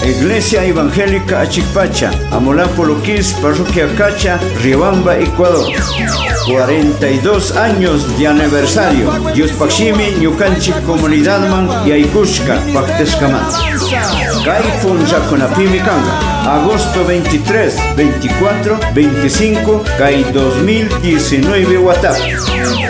Iglesia Evangélica Achikpacha, Amolapoloquis, Parroquia Cacha, Riobamba, Ecuador. 42 años de aniversario. Dios Pachimi, Ñucanchik Comunidad Man y Aykushka, Pactescaman. Kaifun Jaconapimi Kanga. Agosto 23, 24, 25, Kai 2019 WhatsApp.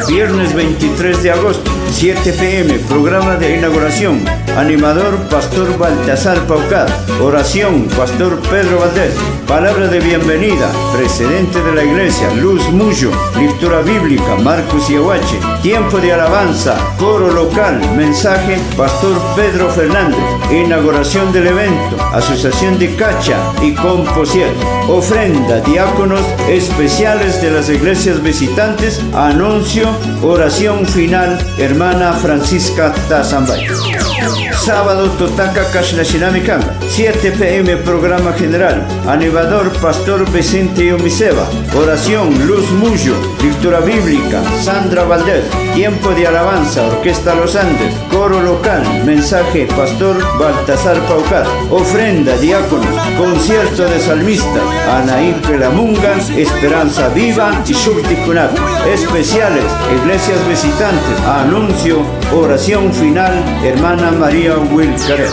Viernes 23 de agosto, 7 p.m, programa de inauguración. Animador, Pastor Baltasar Paucar. Oración, Pastor Pedro Valdés. Palabra de bienvenida, presidente de la iglesia, Luz Muyo. Lectura bíblica, Marcos Yahuache. Tiempo de alabanza, coro local. Mensaje, Pastor Pedro Fernández. Inauguración del evento, Asociación de Cacha y Composier. Ofrenda, diáconos especiales de las iglesias visitantes. Anuncio, oración final, hermana Francisca Tazambay. Sábado, Totaca Kashnashinami Kanga. 7 p.m, programa general. Animador, Pastor Vicente Yomiseva. Oración, Luz Muyo. Lectura bíblica, Sandra Valdés. Tiempo de alabanza, Orquesta Los Andes. Coro local. Mensaje, Pastor Baltasar Paucar. Ofrenda, diáconos. Concierto de salmistas. Anaí Pelamunga, Esperanza Viva y Shuktikunap. Especiales, iglesias visitantes. Anuncio, oración final, hermana María Wilcaret.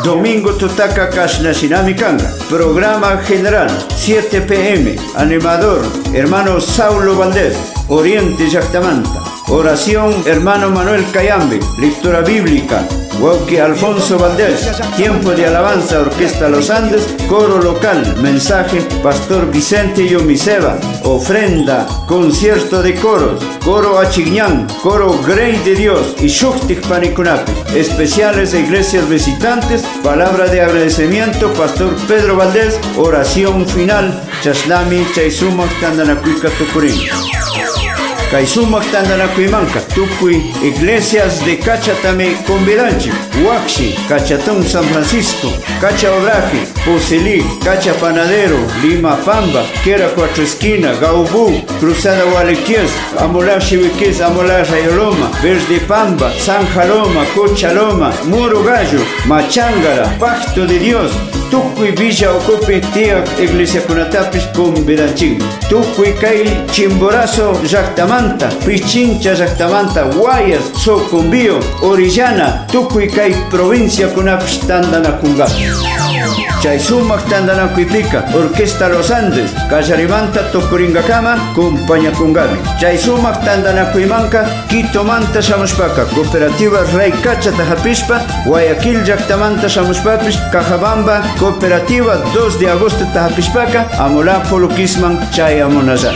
Domingo Totaca Kashnashinami Kanga. Programa general, 7 p.m. Animador, hermano Saulo Valdés. Oriente Yactamanta. Oración, hermano Manuel Cayambe. Lectura bíblica, Wauki Alfonso Valdés. Tiempo de alabanza, Orquesta Los Andes. Coro local. Mensaje, Pastor Vicente Yomiseva. Ofrenda, concierto de coros. Coro Achigñán, Coro Grey de Dios y Shuktik Panikunapi. Especiales de iglesias visitantes. Palabra de agradecimiento, Pastor Pedro Valdés. Oración final, Chasnami Chaisumak Tandanakuika Tucurín. Kaisumak Tandanakuimanka, Tukuy, iglesias de Cachatame Convidanchi, Huaxi, Cachatón San Francisco, Cacha Obraje, Pocelí, Cacha Panadero, Lima Pamba, Quera Cuatro Esquina, Gaubú, Cruzada Gualequies, Amolá Chiviques, Amolá Rayoloma, Verde Pamba, San Jaloma, Cochaloma, Muro Gallo, Machangara, Pacto de Dios, Tukuy Villa Ocope, Tia Iglesia Kunatapis Convidanchi, Tukuy Kai Chimborazo, Jactamanta, Pichincha Jactamanta, Guayas, Socumbío, Orellana, Tukuy Kai Provincia Kunapis Tandanakunga. Chaisumak Tandanakuipica, Orquesta Los Andes, Callarimanta Tocuringacama, Compaña Cungami. Chaisumak Tandanakuimanca, Quito Manta Shamuspaka, Cooperativa Rey Cacha Tajapispa, Guayaquil Jactamanta Shamuspapis, Cajabamba, Cooperativa 2 de agosto Tajapispaca, Amolá Poluquisman, Chayamonazar.